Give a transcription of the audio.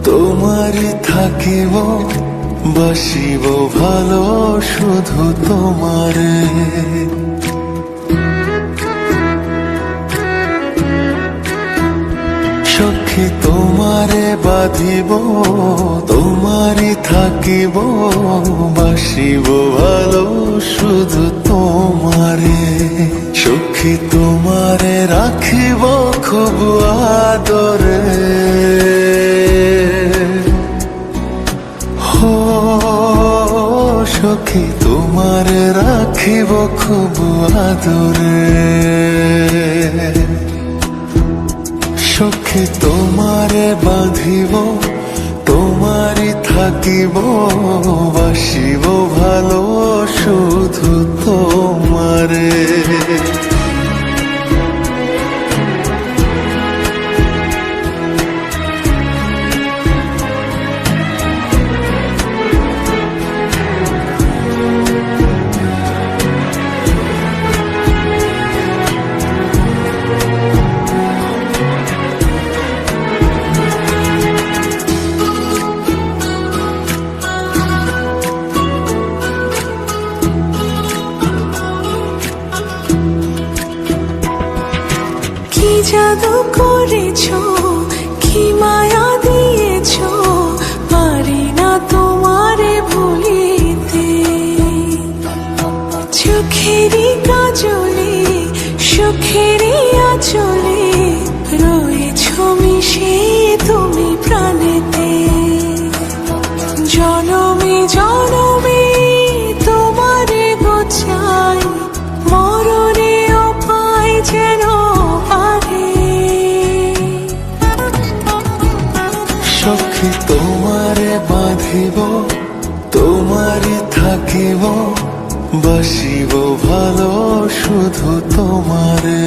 তোমারই থাকিব, বাসিব ভালো শুধু তোমারে। সখী তোমারে বাঁধিব, তোমারই থাকিব, বাসিব ভালো শুধু তোমারে। সখী তোমারে রাখিব খুব আদরে, হো সখী তোমারে রাখিব খুব আদরে। সখী তোমারে বাঁধিব, তোমারই থাকিব, বাসিব ভালো শুধু তোমারে। কি জাদু করেছো, কি মায়া দিয়েছো, পারি না তোমারে ভুলিতে। চোখেরই কাজলে, সুখেরই আঁচলে, রয়েছো মিশে তুমি প্রাণেতে। জনমে জনমে তোমারে গোছাই, মরণেও পাই যেন পারে। সখী তোমারে বাঁধিব, তোমারই থাকিব, বাসিব ভালো শুধু তোমারে।